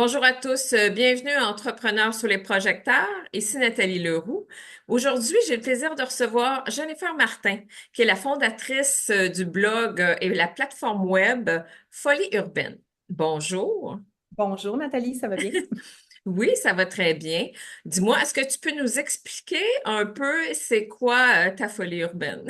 Bonjour à tous, bienvenue à Entrepreneurs sous les projecteurs. Ici Nathalie Leroux. Aujourd'hui, j'ai le plaisir de recevoir Jennifer Martin, qui est la fondatrice du blog et la plateforme web Folie Urbaine. Bonjour. Bonjour Nathalie, ça va bien? Oui, ça va très bien. Dis-moi, est-ce que tu peux nous expliquer un peu c'est quoi ta folie urbaine?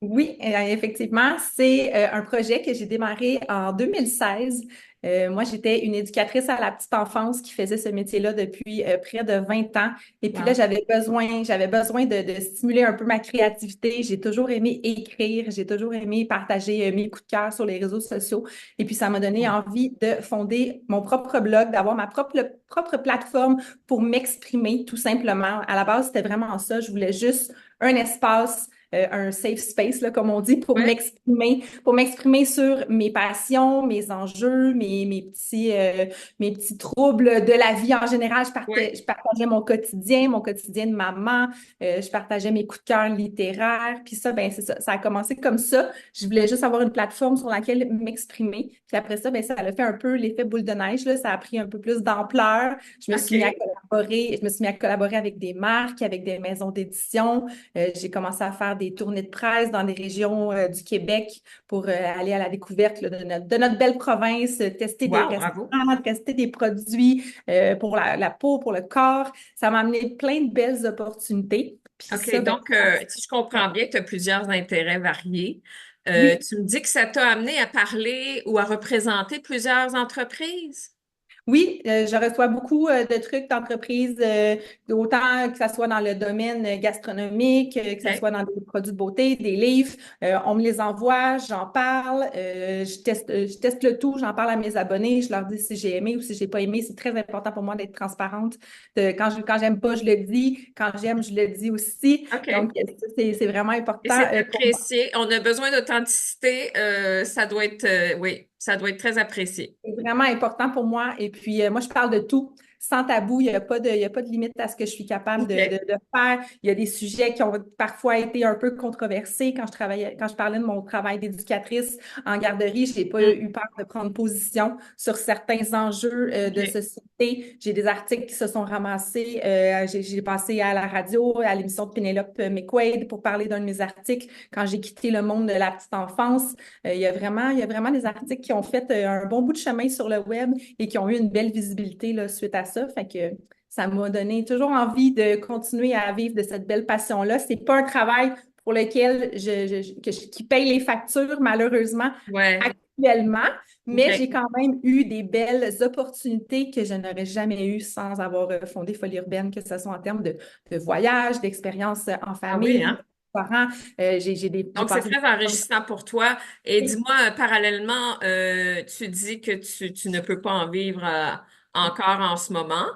Oui, effectivement, c'est un projet que j'ai démarré en 2016. Moi, j'étais une éducatrice à la petite enfance qui faisait ce métier-là depuis près de 20 ans. Et puis là, Wow. j'avais besoin de stimuler un peu ma créativité. J'ai toujours aimé écrire, j'ai toujours aimé partager mes coups de cœur sur les réseaux sociaux. Et puis, ça m'a donné envie de fonder mon propre blog, d'avoir ma propre plateforme pour m'exprimer, tout simplement. À la base, c'était vraiment ça. Je voulais juste un espace un safe space, là, comme on dit, Ouais. pour m'exprimer sur mes passions, mes enjeux, mes petits troubles de la vie en général. Ouais. Je partageais mon quotidien de maman, je partageais mes coups de cœur littéraires. Puis ça, ben, c'est ça. Ça a commencé comme ça. Je voulais juste avoir une plateforme sur laquelle m'exprimer. Puis après ça, ben, ça a fait un peu l'effet boule de neige, là. Ça a pris un peu plus d'ampleur. OK. Je me suis mis à collaborer avec des marques, avec des maisons d'édition. J'ai commencé à faire des tournées de presse dans des régions du Québec pour aller à la découverte là, de notre belle province, tester des Wow, bravo. restaurants, tester des produits pour la peau, pour le corps. Ça m'a amené plein de belles opportunités. Puis ça, OK, ben, donc, si je comprends ouais. bien, tu as plusieurs intérêts variés. Oui, Tu me dis que ça t'a amené à parler ou à représenter plusieurs entreprises? oui, je reçois beaucoup de trucs d'entreprise, autant que ça soit dans le domaine gastronomique, que ça OK. soit dans des produits de beauté, des livres. On me les envoie, j'en parle, je teste le tout, j'en parle à mes abonnés, je leur dis si j'ai aimé ou si j'ai pas aimé. C'est très important pour moi d'être transparente. Quand j'aime pas, je le dis. Quand j'aime, je le dis aussi. OK. Donc, ça, c'est vraiment Et important c'est pour moi. apprécié. On a besoin d'authenticité. Ça doit être, oui, ça doit être très apprécié. C'est vraiment important pour moi. Et puis, moi, je parle de tout sans tabou. Il y a pas de limite à ce que je suis capable OK. de faire. Il y a des sujets qui ont parfois été un peu controversés quand je parlais de mon travail d'éducatrice en garderie. J'ai pas Hmm. eu peur de prendre position sur certains enjeux de OK. société. J'ai des articles qui se sont ramassés. J'ai passé à la radio, à l'émission de Pénélope McQuaid pour parler d'un de mes articles quand j'ai quitté le monde de la petite enfance. Il y a vraiment des articles qui ont fait un bon bout de chemin sur le web et qui ont eu une belle visibilité là, suite à ça. Fait que ça m'a donné toujours envie de continuer à vivre de cette belle passion-là. C'est pas un travail pour lequel qui paye les factures, malheureusement, Ouais. actuellement, mais j'ai OK. quand même eu des belles opportunités que je n'aurais jamais eues sans avoir fondé Folie Urbaine, que ce soit en termes de voyage, d'expériences en Ah oui, famille, hein? parents. J'ai Donc, c'est passé des... très enrichissant pour toi. Et dis-moi, parallèlement, tu dis que tu ne peux pas en vivre encore en ce moment.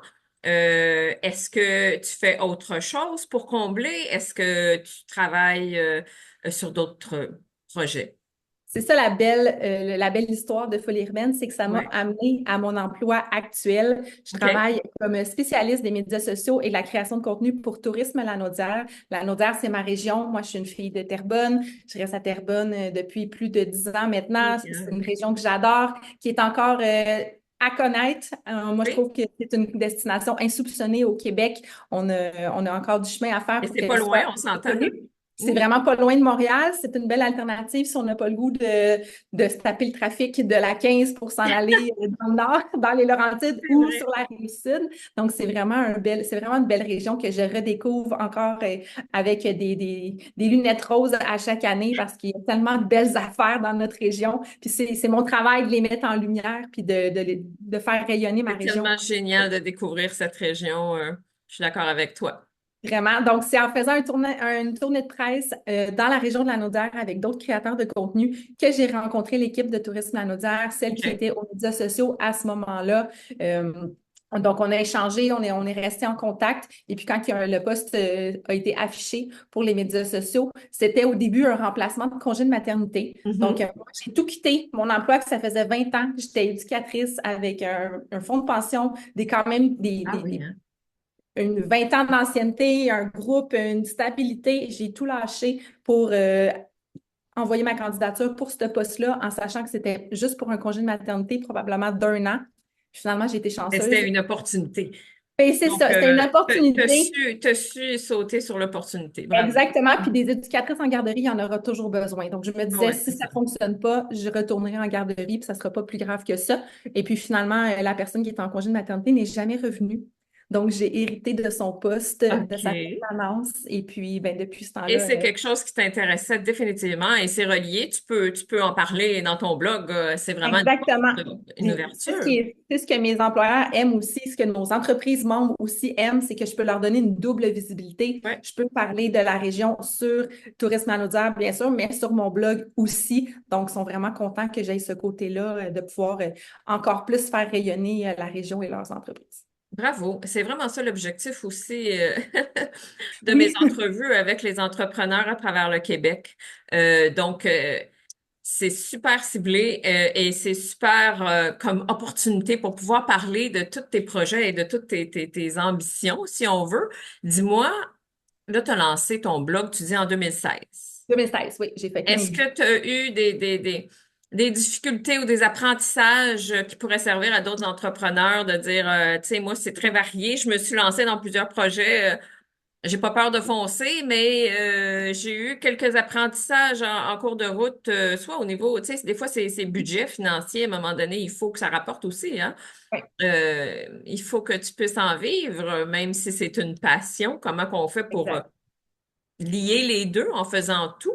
Est-ce que tu fais autre chose pour combler? Est-ce que tu travailles sur d'autres projets? C'est ça la belle histoire de Folie Urbaine, c'est que ça m'a Ouais. amené à mon emploi actuel. Je OK. travaille comme spécialiste des médias sociaux et de la création de contenu pour Tourisme Lanaudière. Lanaudière, c'est ma région. Moi, je suis une fille de Terrebonne. Je reste à Terrebonne depuis plus de 10 ans maintenant. C'est Génial. une région que j'adore, qui est encore à connaître. Moi, je Oui. trouve que c'est une destination insoupçonnée au Québec. On a encore du chemin à faire Et pour c'est pas qu'elle loin, soit on s'entend. connue. C'est Oui. vraiment pas loin de Montréal. C'est une belle alternative si on n'a pas le goût de se taper le trafic de la 15 pour s'en aller dans le nord, dans les Laurentides C'est ou sur vrai. la rive sud. Donc, c'est vraiment une belle région que je redécouvre encore avec des lunettes roses à chaque année parce qu'il y a tellement de belles affaires dans notre région. Puis c'est mon travail de les mettre en lumière puis de faire rayonner ma C'est région. tellement génial de découvrir cette région. Je suis d'accord avec toi. Vraiment. Donc, c'est en faisant une tournée de presse dans la région de la Naudière avec d'autres créateurs de contenu que j'ai rencontré l'équipe de Tourisme La Naudière, celle qui OK. était aux médias sociaux à ce moment-là. Donc, on a échangé, on est resté en contact. Et puis, le poste a été affiché pour les médias sociaux, c'était au début un remplacement de congé de maternité. Donc, Mhm. moi, j'ai tout quitté. Mon emploi, que ça faisait 20 ans, j'étais éducatrice avec un fonds de pension, quand même Ah oui, hein? une 20 ans d'ancienneté, un groupe, une stabilité. J'ai tout lâché pour envoyer ma candidature pour ce poste-là en sachant que c'était juste pour un congé de maternité, probablement d'1 an. Finalement, j'ai été Mais chanceuse. c'était une opportunité. Et c'est Donc, ça, c'était une opportunité. t'as su sauter sur l'opportunité. Bravo. Exactement. Puis des éducatrices en garderie, il y en aura toujours besoin. Donc, je me disais, Oui, si c'est ça ça. fonctionne pas, je retournerai en garderie, puis ça sera pas plus grave que ça. Et puis finalement, la personne qui était en congé de maternité n'est jamais revenue. Donc, j'ai hérité de son poste, de sa OK. permanence. Et puis, ben, depuis ce Et temps-là, c'est quelque chose qui t'intéressait définitivement et c'est relié. Tu peux en parler dans ton blog. C'est vraiment exactement. une Puis, ouverture. c'est ce que mes employeurs aiment aussi, ce que nos entreprises membres aussi aiment, c'est que je peux leur donner une double visibilité. Oui. Je peux parler de la région sur Tourisme Lanaudière, bien sûr, mais sur mon blog aussi. Donc, ils sont vraiment contents que j'aille ce côté-là, de pouvoir encore plus faire rayonner la région et leurs entreprises. Bravo. C'est vraiment ça l'objectif aussi de mes Oui, entrevues avec les entrepreneurs à travers le Québec. Donc, c'est super ciblé et c'est super comme opportunité pour pouvoir parler de tous tes projets et de toutes tes ambitions, si on veut. Dis-moi, là, tu as lancé ton blog, tu dis en 2016. 2016, oui, j'ai fait Est-ce 15 que tu as eu des difficultés ou des apprentissages qui pourraient servir à d'autres entrepreneurs de dire, tu sais, moi, c'est très varié, je me suis lancée dans plusieurs projets, j'ai pas peur de foncer, mais j'ai eu quelques apprentissages en cours de route, soit au niveau, tu sais, des fois, c'est budget financier, à un moment donné, il faut que ça rapporte aussi, hein. Oui, Il faut que tu puisses en vivre, même si c'est une passion. Comment qu'on fait pour exact. lier les deux en faisant tout?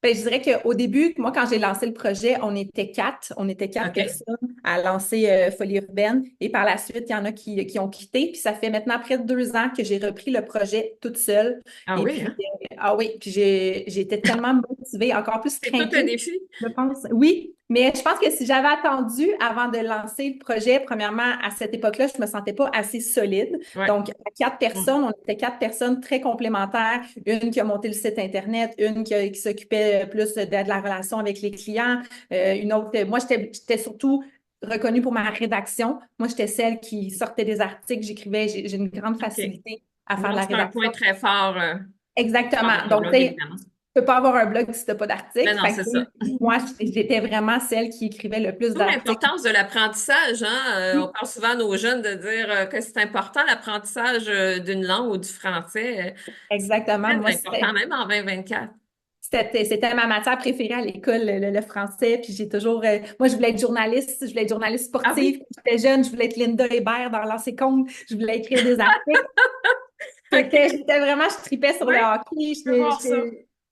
Ben, je dirais qu'au début, moi, quand j'ai lancé le projet, on était quatre. On était quatre OK. personnes à lancer Folie urbaine. Et par la suite, il y en a qui ont quitté. Puis ça fait maintenant près de 2 ans que j'ai repris le projet toute seule. Ah Et oui, puis, hein? ah oui, puis j'étais tellement motivée, encore plus C'est tout un craquée, défi. je pense. Oui, mais je pense que si j'avais attendu avant de lancer le projet, premièrement, à cette époque-là, je me sentais pas assez solide. Ouais. Donc, à quatre Mm. personnes, on était quatre personnes très complémentaires. Une qui a monté le site Internet, une qui s'occupait plus de la relation avec les clients, une autre. Moi, j'étais surtout reconnue pour ma rédaction. Moi, j'étais celle qui sortait des articles, j'écrivais, j'ai une grande OK. facilité à faire de Donc, la c'est un point rédaction. très fort dans Exactement. votre Donc, blog, tu sais, évidemment. tu peux pas avoir un blog si tu n'as pas Mais d'articles. non, Fait que, c'est tu ça. sais, moi, j'étais vraiment celle qui écrivait le plus D'où d'articles. l'importance de l'apprentissage, hein? On Oui, parle souvent à nos jeunes de dire que c'est important l'apprentissage d'une langue ou du français. C'est exactement. Moi, très important, même en 2024. c'était ma matière préférée à l'école, le français. Puis j'ai toujours. Moi, je voulais être journaliste. Je voulais être journaliste Ah sportive. oui? Quand j'étais jeune, je voulais être Linda Hébert dans Lancer compte. Je voulais écrire des articles. OK. J'étais vraiment, je tripais sur Oui, le hockey. je peux voir ça.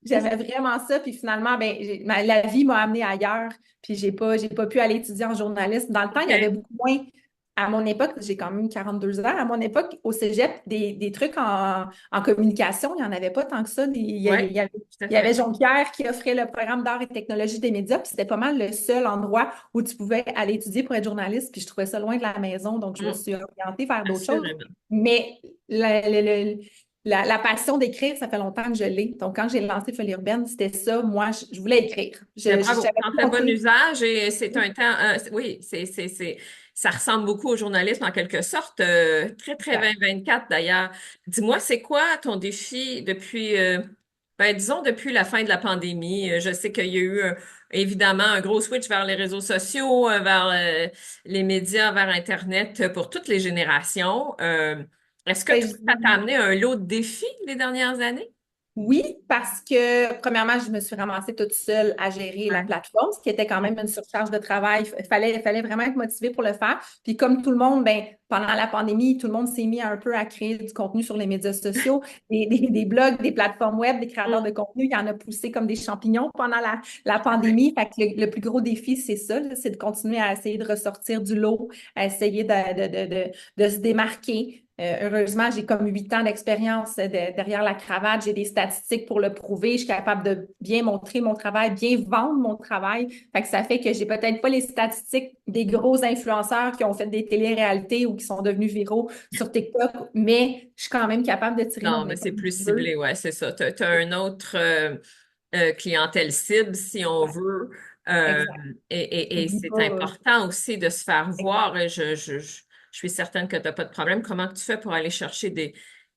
J'aimais vraiment ça. Puis finalement, ben, la vie m'a amenée ailleurs. Puis j'ai pas pu aller étudier en journalisme. Dans le temps, il y avait OK. beaucoup moins. À mon époque, j'ai quand même 42 ans. À mon époque, au cégep, des trucs en communication, il n'y en avait pas tant que ça. Oui, tout à Il y avait fait. Jonquière qui offrait le programme d'art et technologie des médias. Puis c'était pas mal le seul endroit où tu pouvais aller étudier pour être journaliste. Puis je trouvais ça loin de la maison. Donc, je me Mm, suis orientée vers d'autres choses. assurément. Mais la passion d'écrire, ça fait longtemps que je l'ai. Donc, quand j'ai lancé Folie urbaine, c'était ça. Moi, je voulais écrire. Mais Je bravo, savais t'en pas fais bon compter. usage et c'est un temps, oui, ça ressemble beaucoup au journalisme en quelque sorte, très, très 2024 d'ailleurs. Dis-moi, c'est quoi ton défi depuis, ben, disons, depuis la fin de la pandémie? Je sais qu'il y a eu évidemment un gros switch vers les réseaux sociaux, vers les médias, vers Internet pour toutes les générations. Est-ce que Ben, toi, ça t'a amené un lot de défis les dernières années? oui, parce que premièrement, je me suis ramassée toute seule à gérer la Ouais. plateforme, ce qui était quand même une surcharge de travail. Fallait vraiment être motivé pour le faire. Puis comme tout le monde, ben, pendant la pandémie, tout le monde s'est mis un peu à créer du contenu sur les médias sociaux, des blogs, des plateformes web, des créateurs Mm. de contenu. Il y en a poussé comme des champignons pendant la Ouais. pandémie. Fait que le plus gros défi, c'est ça, là, c'est de continuer à essayer de ressortir du lot, à essayer de se démarquer. Heureusement, j'ai comme 8 ans d'expérience derrière la cravate. J'ai des statistiques pour le prouver. Je suis capable de bien montrer mon travail, bien vendre mon travail. Fait que ça fait que j'ai peut-être pas les statistiques des gros influenceurs qui ont fait des télé-réalités ou qui sont devenus viraux sur TikTok, mais je suis quand même capable de tirer Non, mon mais c'est épingle plus du jeu. ciblé, ouais, c'est ça. Tu as, un autre clientèle cible, si on Ouais, veut. exact. Je Et vis c'est pas. important aussi de se faire Exact. voir. Et je suis certaine que tu n'as pas de problème. Comment tu fais pour aller chercher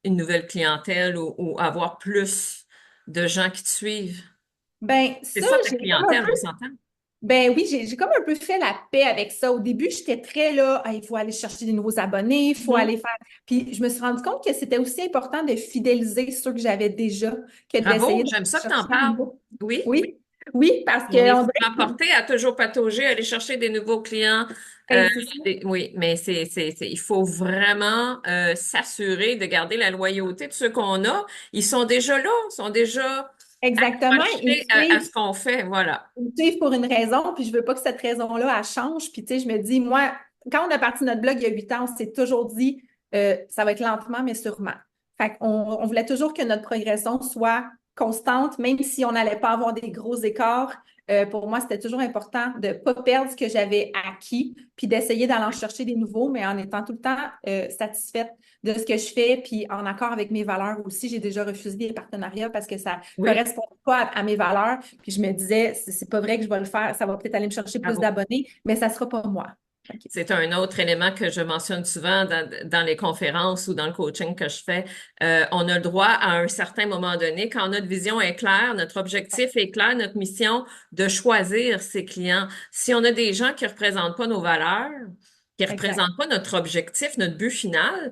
une nouvelle clientèle ou avoir plus de gens qui te suivent? Ben, C'est ça, ça ta j'ai comme un clientèle, peu. on s'entend? Ben oui, j'ai comme un peu fait la paix avec ça. Au début, j'étais très là, ah, il faut aller chercher des nouveaux abonnés, il faut Mhm. aller faire. Puis je me suis rendu compte que c'était aussi important de fidéliser ceux que j'avais déjà que Bravo, d'essayer de j'aime ça que tu en chercher des parles. nouveaux. Oui. Oui, oui, parce On est qu'on souvent dirait que porté à toujours patauger, aller chercher des nouveaux clients. Euh, ben, c'est ça. oui, mais il faut vraiment s'assurer de garder la loyauté de ceux qu'on a. Ils sont déjà là, ils sont déjà Exactement. Ils me accrochés à ce suivent, qu'on fait. Voilà. ils me suivent pour une raison, puis je veux pas que cette raison-là, elle change. Puis tu sais, je me dis, moi, quand on a parti notre blog il y a 8 ans, on s'est toujours dit, ça va être lentement, mais sûrement. Fait qu'on on voulait toujours que notre progression soit constante, même si on n'allait pas avoir des gros écarts. Pour moi, c'était toujours important de ne pas perdre ce que j'avais acquis, puis d'essayer d'aller en chercher des nouveaux, mais en étant tout le temps satisfaite de ce que je fais, puis en accord avec mes valeurs aussi. J'ai déjà refusé des partenariats parce que ça Oui, correspond pas à mes valeurs. Puis je me disais, c'est pas vrai que je vais le faire, ça va peut-être aller me chercher plus bravo. d'abonnés, mais ça sera pas moi. OK. C'est un autre élément que je mentionne souvent dans les conférences ou dans le coaching que je fais. On a le droit à un certain moment donné, quand notre vision est claire, notre objectif est clair, notre mission, de choisir ses clients. Si on a des gens qui représentent pas nos valeurs, qui Exact. représentent pas notre objectif, notre but final,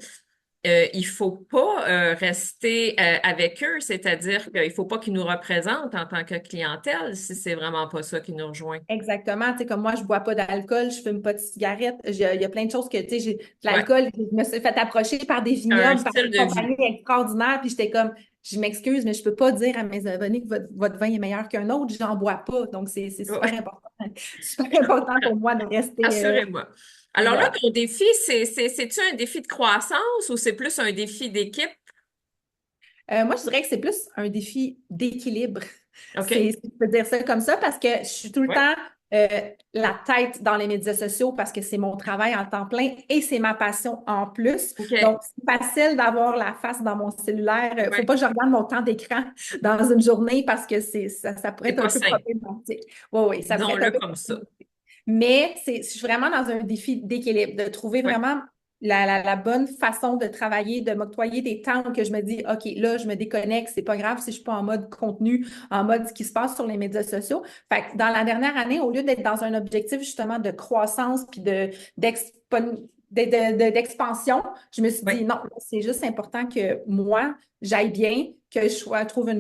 il faut pas rester avec eux, c'est-à-dire qu'il faut pas qu'ils nous représentent en tant que clientèle si c'est vraiment pas ça qui nous rejoint. Exactement. Tu sais, comme moi, je bois pas d'alcool, je fume pas de cigarettes. Il y a plein de choses que, tu sais, j'ai de Ouais, l'alcool, je me suis fait approcher par des un vignobles, par style des de vie. compagnies extraordinaires, puis j'étais comme, je m'excuse, mais je peux pas dire à mes abonnés que votre vin est meilleur qu'un autre, j'en bois pas. Donc, c'est super important. Super important pour moi de rester Assurément. Alors là, voilà. ton défi, c'est-tu un défi de croissance ou c'est plus un défi d'équipe? Moi, je dirais que c'est plus un défi d'équilibre. OK? Je peux dire ça comme ça parce que je suis tout le Oui. temps la tête dans les médias sociaux parce que c'est mon travail en temps plein et c'est ma passion en plus. OK. Donc, c'est facile d'avoir la face dans mon cellulaire. Faut Oui. pas que je regarde mon temps d'écran dans une journée parce que ça pourrait C'est être un pas peu simple. problématique. Oui, oui, ça pourrait être un Disons-le peu comme ça. problématique. Mais je suis vraiment dans un défi d'équilibre, de trouver Oui. vraiment la bonne façon de travailler, de m'octroyer des temps où que je me dis, OK, là, je me déconnecte, c'est pas grave si je suis pas en mode contenu, en mode ce qui se passe sur les médias sociaux. Fait que dans la dernière année, au lieu d'être dans un objectif justement de croissance puis d'expansion, je me suis Oui. dit, non, c'est juste important que moi, j'aille bien, que trouve un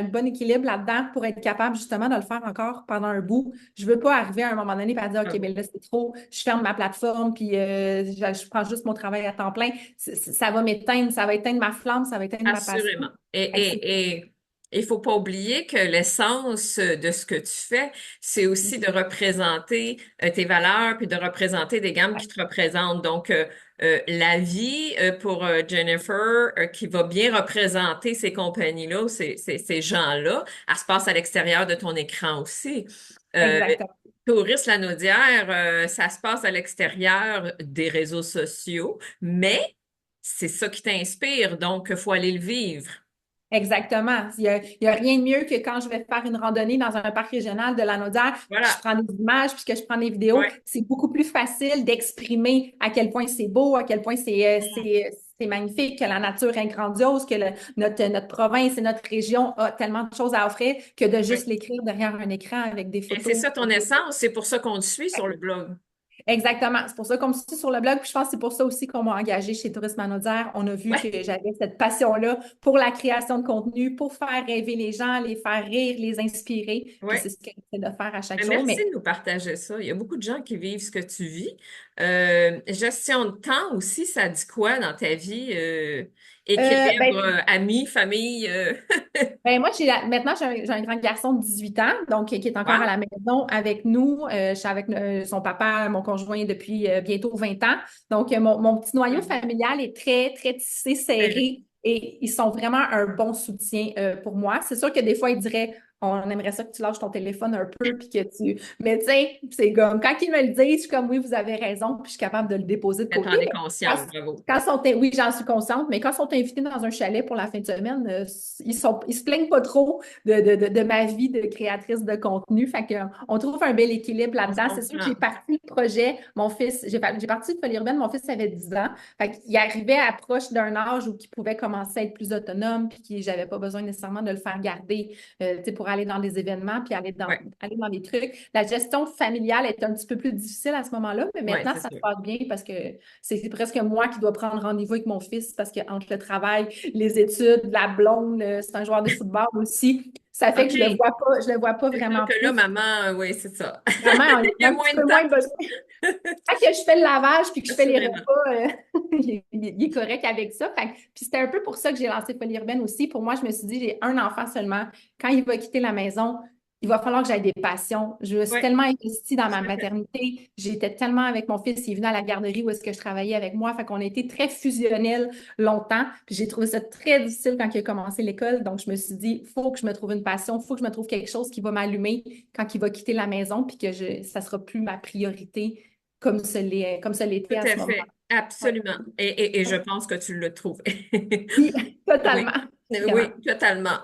bon équilibre là-dedans pour être capable justement de le faire encore pendant un bout. Je veux pas arriver à un moment donné et dire, OK, Bravo. ben là, c'est trop, je ferme ma plateforme, puis je prends juste mon travail à temps plein. Ça va m'éteindre, ça va éteindre ma flamme, ça va éteindre ma passion. Assurément. Fait que c'est Et il faut pas oublier que l'essence de ce que tu fais, c'est aussi de représenter tes valeurs puis de représenter des gammes qui te représentent. Donc, la vie pour Jennifer, qui va bien représenter ces compagnies-là, ces gens-là, elle se passe à l'extérieur de ton écran aussi. Euh, exactement. Touriste Lanaudière, ça se passe à l'extérieur des réseaux sociaux, mais c'est ça qui t'inspire, donc il faut aller le vivre. Exactement. Il y a rien de mieux que quand je vais faire une randonnée dans un parc régional de l'Anaudière, puis je Voilà. prends des images, puis que je prends des vidéos. Ouais. C'est beaucoup plus facile d'exprimer à quel point c'est beau, à quel point c'est magnifique, que la nature est grandiose, que notre province et notre région a tellement de choses à offrir que de juste Ouais. l'écrire derrière un écran avec des Et c'est photos. ça ton essence, c'est pour ça qu'on te suit sur le blog. Exactement. C'est pour ça qu'on me suit sur le blog. Puis je pense que c'est pour ça aussi qu'on m'a engagée chez Tourisme Anaudière. On a vu Ouais. que j'avais cette passion-là pour la création de contenu, pour faire rêver les gens, les faire rire, les inspirer. Puis c'est Ouais. ce que j'essaie de faire à chaque Ben, jour. merci Mais de nous partager ça. Il y a beaucoup de gens qui vivent ce que tu vis. Gestion de temps aussi, ça dit quoi dans ta vie? Équilibre, ben, amis, famille. ben, moi, maintenant, j'ai un grand garçon de 18 ans, donc qui est encore à Wow. la maison avec nous. Je suis avec son papa, mon conjoint, depuis bientôt 20 ans. Donc, mon petit noyau Bravo. familial est très, très tissé, Ben serré et ils sont vraiment un bon soutien pour moi. C'est sûr que des fois, ils diraient, on aimerait ça que tu lâches ton téléphone un peu, puis que tu... Mais tu sais, c'est comme, quand ils me le disent, je suis comme, oui, vous avez raison, puis je suis capable de le déposer de oui, côté. t'en es Mais quand, consciente, bravo. oui, j'en suis consciente, mais quand ils sont invités dans un chalet pour la fin de semaine, ils se plaignent pas trop de ma vie de créatrice de contenu. Fait que, on trouve un bel équilibre On se là-dedans. C'est sûr que comprend. j'ai parti le projet. Mon fils, j'ai parti de Folie urbaine, mon fils avait 10 ans. Fait qu'il arrivait à proche d'un âge où il pouvait commencer à être plus autonome, puis que j'avais pas besoin nécessairement de le faire garder, tu sais, pour aller dans des événements puis Ouais, aller dans des trucs. La gestion familiale est un petit peu plus difficile à ce moment-là, mais ouais, maintenant, c'est ça se sûr. passe bien parce que c'est presque moi qui dois prendre rendez-vous avec mon fils parce qu'entre le travail, les études, la blonde, c'est un joueur de football aussi. Ça fait que OK. je le vois pas C'est sûr vraiment que là, plus. maman, oui, c'est ça. Vraiment, Il y on a a un petit moins de peu temps moins pour besoin. ça. Quand que je fais le lavage puis que je fais les Assurément. repas, il est correct avec ça. Puis c'était un peu pour ça que j'ai lancé Folie urbaine aussi. Pour moi, je me suis dit, j'ai un enfant seulement. Quand il va quitter la maison, il va falloir que j'aie des passions. Je me suis Oui, tellement investie dans ma tout à fait. maternité. J'étais tellement avec mon fils. Il est venu à la garderie où est-ce que je travaillais avec moi. Fait qu'on a été très fusionnels longtemps. Puis j'ai trouvé ça très difficile quand il a commencé l'école. Donc, je me suis dit, il faut que je me trouve une passion. Il faut que je me trouve quelque chose qui va m'allumer quand il va quitter la maison puis que ça sera plus ma priorité comme ça Tout l'était à à ce moment. fait. Ouais. Absolument. Et je pense que tu l'as trouvé. Oui, Oui, totalement. Vraiment. oui, totalement.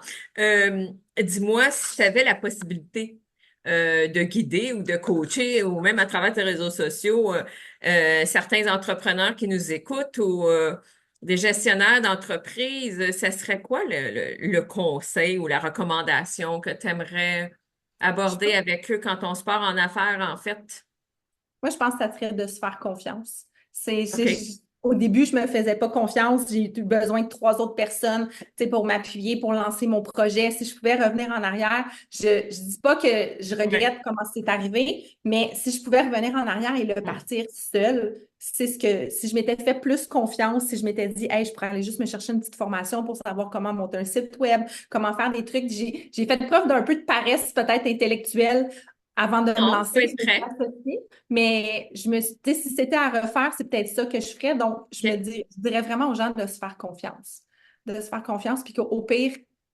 Dis-moi si tu avais la possibilité de guider ou de coacher ou même à travers tes réseaux sociaux certains entrepreneurs qui nous écoutent ou des gestionnaires d'entreprise, ça serait quoi le conseil ou la recommandation que tu aimerais Je aborder avec eux quand on se part en affaires, en fait? Moi, je pense que ça serait de se faire confiance. OK. Au début, je ne me faisais pas confiance. J'ai eu besoin de trois autres personnes, tu sais, pour m'appuyer, pour lancer mon projet. Si je pouvais revenir en arrière, je ne dis pas que je Ouais. regrette comment c'est arrivé, mais si je pouvais revenir en arrière et le Mm. partir seul, c'est ce que si je m'étais fait plus confiance, si je m'étais dit, hey, je pourrais aller juste me chercher une petite formation pour savoir comment monter un site web, comment faire des trucs. J'ai fait preuve d'un peu de paresse peut-être intellectuelle avant de me Non, il faut lancer. être Je me suis prêt. associée. Mais je me suis dit, si c'était à refaire, c'est peut-être ça que je ferais. Donc, OK. je dirais vraiment aux gens de se faire confiance. De se faire confiance, puis qu'au pire,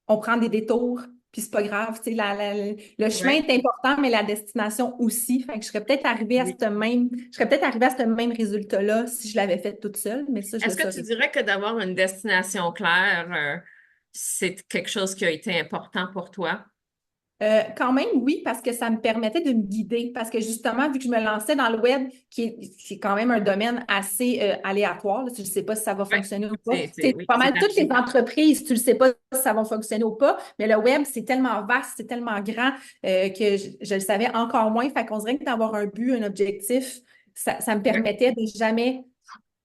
on prend des détours, puis c'est pas grave. Tu sais, le chemin Ouais. est important, mais la destination aussi. Fait que Oui. je serais peut-être arrivée à ce même résultat-là si je l'avais fait toute seule, mais ça, je le Est-ce que tu saurais. dirais que d'avoir une destination claire, c'est quelque chose qui a été important pour toi? Quand même, oui, parce que ça me permettait de me guider. Parce que justement, vu que je me lançais dans le web, qui est quand même un domaine assez aléatoire, là, tu ne sais pas si ça va Oui, fonctionner ou pas. oui, Pas c'est mal toutes les tangible. entreprises, tu ne sais pas si ça va fonctionner ou pas, mais le web, c'est tellement vaste, c'est tellement grand que je le savais encore moins. Fait qu'on dirait que d'avoir un but, un objectif, ça me Oui, permettait de jamais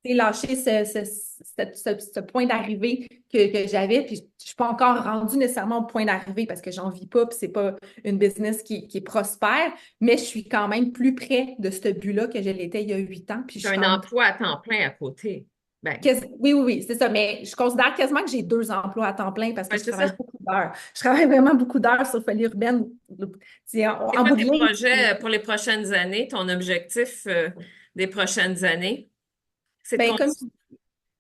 lâcher ce point d'arrivée que j'avais. Puis je ne suis pas encore rendue nécessairement au point d'arrivée parce que j'en vis pas, puis c'est pas une business qui est prospère, mais je suis quand même plus près de ce but-là que je l'étais il y a 8 ans. Puis je tu as suis un quand même emploi à temps plein à côté. Ben, Oui, oui, oui, c'est ça. Mais je considère quasiment que j'ai deux emplois à temps plein parce que ouais, je c'est travaille ça. beaucoup d'heures. Je travaille vraiment beaucoup d'heures sur Folie urbaine. C'est En quoi bout de tes ligne, projets pour les prochaines années, ton objectif des prochaines années? C'est de ben, continuer.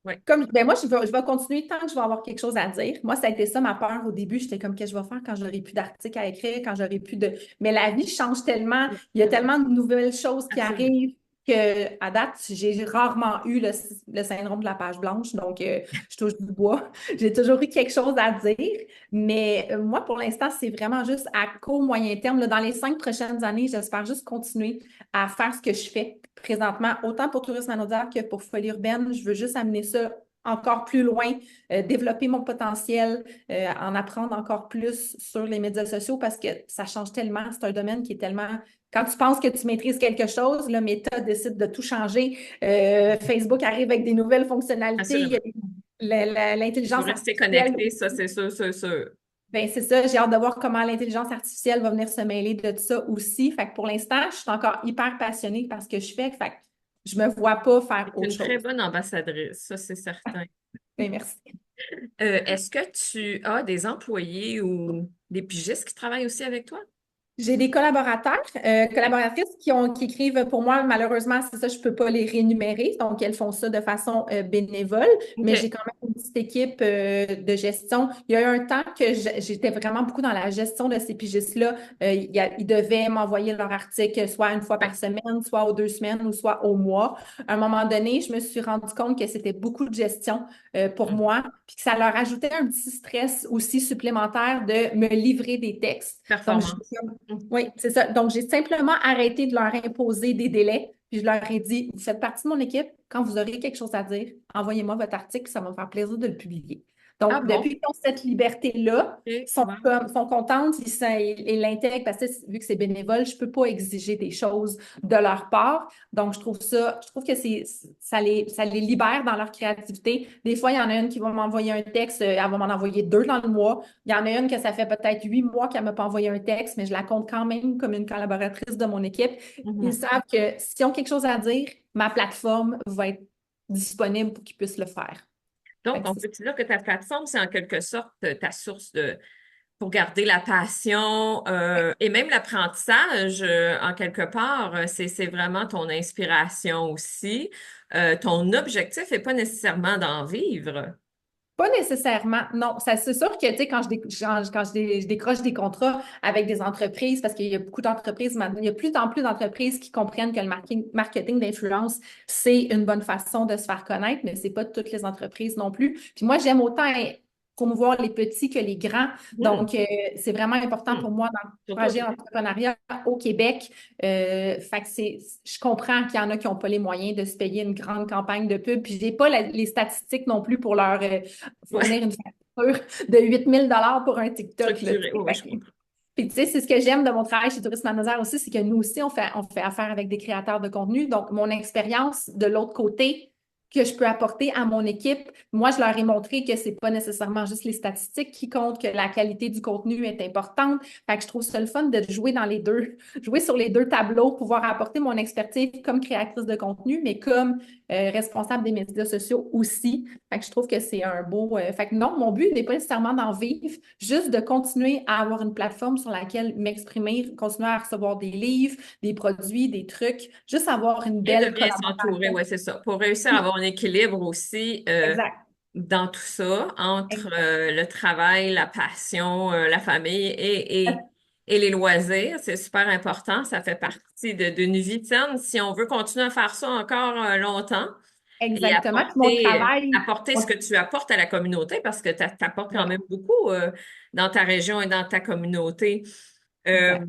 Ouais. moi, je vais continuer tant que je vais avoir quelque chose à dire. Moi, ça a été ça ma peur au début. J'étais comme, qu'est-ce que je vais faire quand j'aurai plus d'articles à écrire, quand j'aurai plus de. Mais la vie change tellement. Il y a tellement de nouvelles choses qui Absolument. arrivent que, à date, j'ai rarement eu le syndrome de la page blanche. Donc, je touche du bois. J'ai toujours eu quelque chose à dire. Mais moi, pour l'instant, c'est vraiment juste à court, moyen terme. Là, dans les 5 prochaines années, j'espère juste continuer à faire ce que je fais présentement, autant pour Tourisme Anaudière que pour Folie urbaine. Je veux juste amener ça encore plus loin, développer mon potentiel, en apprendre encore plus sur les médias sociaux parce que ça change tellement. C'est un domaine qui est tellement. Quand tu penses que tu maîtrises quelque chose, le Meta décide de tout changer. Facebook arrive avec des nouvelles fonctionnalités. Il y a Assurément. Il faut l'intelligence rester artificielle. connecté, ça, c'est sûr, c'est sûr. Ben, c'est ça, j'ai hâte de voir comment l'intelligence artificielle va venir se mêler de tout ça aussi. Fait que pour l'instant, je suis encore hyper passionnée par ce que je fais. Fait que je me vois pas faire C'est autre une très chose. bonne ambassadrice, ça, c'est certain. Ben, merci. Est-ce que tu as des employés ou des pigistes qui travaillent aussi avec toi? J'ai des collaborateurs, OK. collaboratrices qui écrivent pour moi. Malheureusement, c'est ça, je ne peux pas les rémunérer. Donc, elles font ça de façon bénévole, mais j'ai OK. quand même une petite équipe de gestion. Il y a eu un temps que j'étais vraiment beaucoup dans la gestion de ces pigistes-là. Ils devaient m'envoyer leur article soit une fois par Ouais. semaine, soit aux 2 semaines ou soit au mois. À un moment donné, je me suis rendu compte que c'était beaucoup de gestion pour Mm. moi, puis que ça leur ajoutait un petit stress aussi supplémentaire de me livrer des textes. Donc, Performance. Mm. oui, c'est ça. Donc, j'ai simplement arrêté de leur imposer des délais. Puis je leur ai dit, vous faites partie de mon équipe. Quand vous aurez quelque chose à dire, envoyez-moi votre article, ça va me faire plaisir de le publier. Ah Donc, bon? depuis qu'ils ont cette liberté-là, OK. sont Wow. comme, sont contentes, ils l'intègrent parce que vu que c'est bénévole, je peux pas exiger des choses de leur part. Donc, je trouve que ça les libère dans leur créativité. Des fois, il y en a une qui va m'envoyer un texte, elle va m'en envoyer deux dans le mois. Il y en a une que ça fait peut-être 8 mois qu'elle m'a pas envoyé un texte, mais je la compte quand même comme une collaboratrice de mon équipe. Ils Mhm. savent que s'ils ont quelque chose à dire, ma plateforme va être disponible pour qu'ils puissent le faire. Fait Donc, que on peut dire que ta plateforme, c'est en quelque sorte ta source pour garder la passion et même l'apprentissage, en quelque part, c'est vraiment ton inspiration aussi. Ton objectif n'est pas nécessairement d'en vivre. Pas nécessairement, non. Ça, c'est sûr que, tu sais, je décroche des contrats avec des entreprises, parce qu'il y a beaucoup d'entreprises maintenant, il y a plus en plus d'entreprises qui comprennent que le marketing d'influence, c'est une bonne façon de se faire connaître, mais c'est pas toutes les entreprises non plus. Puis moi, j'aime autant promouvoir les petits que les grands. Mhm. Donc, c'est vraiment important pour Mhm. moi Surtout au d'encourager Québec. l'entrepreneuriat au Québec. Fait que je comprends qu'il y en a qui n'ont pas les moyens de se payer une grande campagne de pub, puis j'ai pas les statistiques non plus pour leur Ouais, fournir une facture de 8 000 $ pour un TikTok, là, tu structuré. sais. Oui, oui, je comprends. Puis, tu sais, c'est ce que j'aime de mon travail chez Tourisme Manager aussi, c'est que nous aussi, on fait affaire avec des créateurs de contenu. Donc, mon expérience de l'autre côté que je peux apporter à mon équipe, moi, je leur ai montré que c'est pas nécessairement juste les statistiques qui comptent, que la qualité du contenu est importante. Fait que je trouve ça le fun de jouer dans les deux, jouer sur les deux tableaux, pouvoir apporter mon expertise comme créatrice de contenu, mais comme responsable des médias sociaux aussi. Fait que je trouve que c'est un beau. Fait que non, mon but n'est pas nécessairement d'en vivre, juste de continuer à avoir une plateforme sur laquelle m'exprimer, continuer à recevoir des livres, des produits, des trucs, juste avoir une Et de belle bien s'entourer, collaboration. ouais, c'est ça. Pour réussir à Oui, avoir un équilibre aussi exact. dans tout ça, entre Exact. le travail, la passion, la famille et les loisirs, c'est super important. Ça fait partie d'une vie saine si on veut continuer à faire ça encore longtemps et Exactement. Puis mon travail, apporter ce que tu apportes à la communauté parce que tu apportes quand ouais, même beaucoup dans ta région et dans ta communauté. Euh, exact.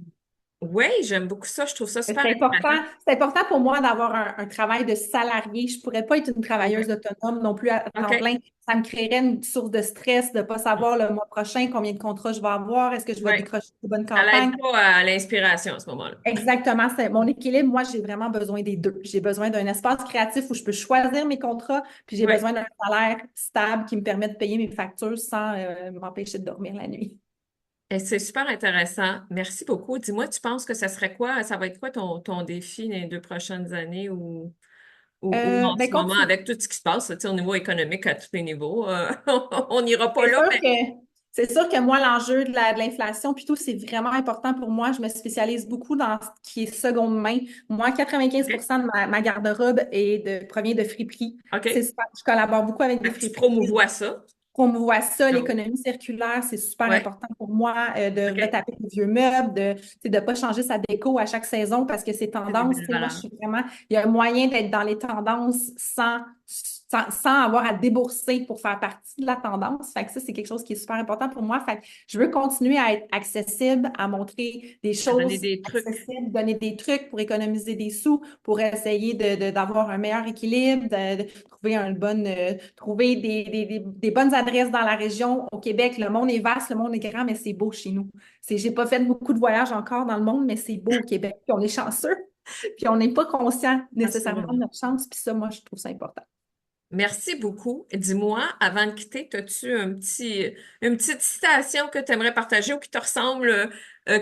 oui, j'aime beaucoup ça. Je trouve ça super intéressant. C'est important pour moi d'avoir un travail de salarié. Je pourrais pas être une travailleuse Ouais. autonome non plus à temps OK. plein. Ça me créerait une source de stress de ne pas savoir le mois prochain combien de contrats je vais avoir. Est-ce que je vais Ouais. décrocher de bonnes Ça l'aide campagnes? pas à l'inspiration à ce moment-là. Exactement, c'est mon équilibre. Moi, j'ai vraiment besoin des deux. J'ai besoin d'un espace créatif où je peux choisir mes contrats, puis j'ai Oui. besoin d'un salaire stable qui me permet de payer mes factures sans m'empêcher de dormir la nuit. Et c'est super intéressant. Merci beaucoup. Dis-moi, tu penses que ça serait quoi, ça va être quoi ton défi dans les 2 prochaines années ou en Ben, ce moment continue. avec tout ce qui se passe, tu sais, au niveau économique à tous les niveaux, on n'ira pas C'est là, sûr mais que c'est sûr que moi, l'enjeu de l'inflation, plutôt, c'est vraiment important pour moi. Je me spécialise beaucoup dans ce qui est seconde main. Moi, 95 OK. de ma garde-robe provient de friperies. C'est OK. super. Je collabore beaucoup avec des Fait que tu friperies. promouvois ça. Promouvoir ça, Bravo. l'économie circulaire, c'est super Ouais. important pour moi, de OK. retaper des vieux meubles, tu sais, de pas changer sa déco à chaque saison parce que c'est C'est des tendance. Tu belles sais, moi, je valeurs. suis vraiment, il y a un moyen d'être dans les tendances sans avoir à débourser pour faire partie de la tendance. Fait que ça, c'est quelque chose qui est super important pour moi. Fait que je veux continuer à être accessible, à montrer des À donner choses des trucs. accessibles, donner des trucs pour économiser des sous, pour essayer d'avoir un meilleur équilibre, de trouver trouver des bonnes adresses dans la région. Au Québec, le monde est vaste, le monde est grand, mais c'est beau chez nous. J'ai pas fait beaucoup de voyages encore dans le monde, mais c'est beau au Québec. Puis on est chanceux, puis on n'est pas conscient nécessairement de Assurément. notre chance. Puis ça, moi, je trouve ça important. Merci beaucoup. Dis-moi, avant de quitter, as-tu une petite citation que tu aimerais partager ou qui te ressemble,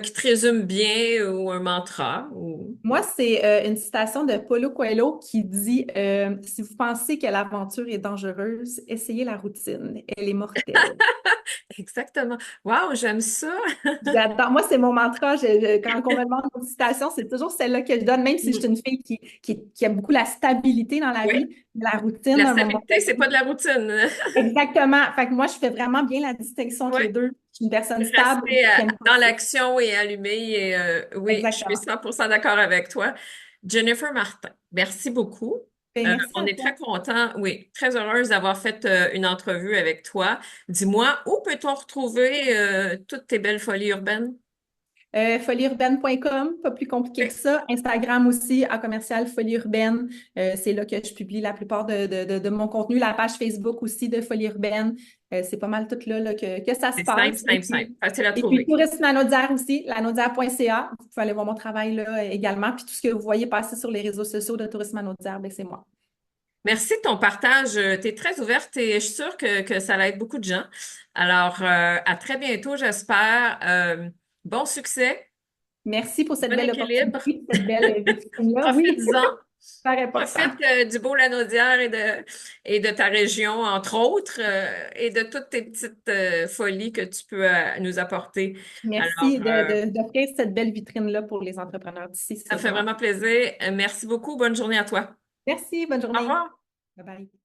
qui te résume bien ou un mantra ou... Moi, c'est une citation de Paulo Coelho qui dit si vous pensez que l'aventure est dangereuse, essayez la routine. Elle est mortelle. Exactement. Wow, j'aime ça. J'adore. Moi, c'est mon mantra. Quand on me demande une citation, c'est toujours celle-là que je donne, même si je suis une fille qui aime beaucoup la stabilité dans la Oui, vie. La routine, la à un moment stabilité, c'est pas donné. de la routine. Exactement. Fait que moi, je fais vraiment bien la distinction entre Oui, les deux. Je suis une personne stable rester qui aime dans penser. l'action et allumé. Et, oui, je suis Exactement. 100% d'accord avec toi. Jennifer Martin, merci beaucoup. Ben, merci On à est toi. très content, oui, très heureuse d'avoir fait une entrevue avec toi. Dis-moi, où peut-on retrouver toutes tes belles folies urbaines? Folieurbaine.com, pas plus compliqué que OK. ça. Instagram aussi, à commercial Folie Urbaine. C'est là que je publie la plupart de mon contenu. La page Facebook aussi de Folie Urbaine. C'est pas mal tout là, que ça se C'est simple, passe. simple, simple. Facile à Et puis trouver. Tourisme Lanaudière aussi, lanaudière.ca. Vous pouvez aller voir mon travail là également. Puis tout ce que vous voyez passer sur les réseaux sociaux de Tourisme Lanaudière, ben, c'est moi. Merci de ton partage. Tu es très ouverte et je suis sûre que ça va être beaucoup de gens. Alors, à très bientôt, j'espère. Bon succès, Merci pour cette bon belle équilibre. opportunité, cette belle vitrine-là. Oui, Profites-en. super important. Profite du beau Lanaudière et de ta région, entre autres, et de toutes tes petites folies que tu peux nous apporter. Alors, Merci d'offrir cette belle vitrine-là pour les entrepreneurs d'ici. ça C'est me fait vraiment. vraiment plaisir. Merci beaucoup. Bonne journée à toi. Merci, bonne Au journée. revoir. Bye bye.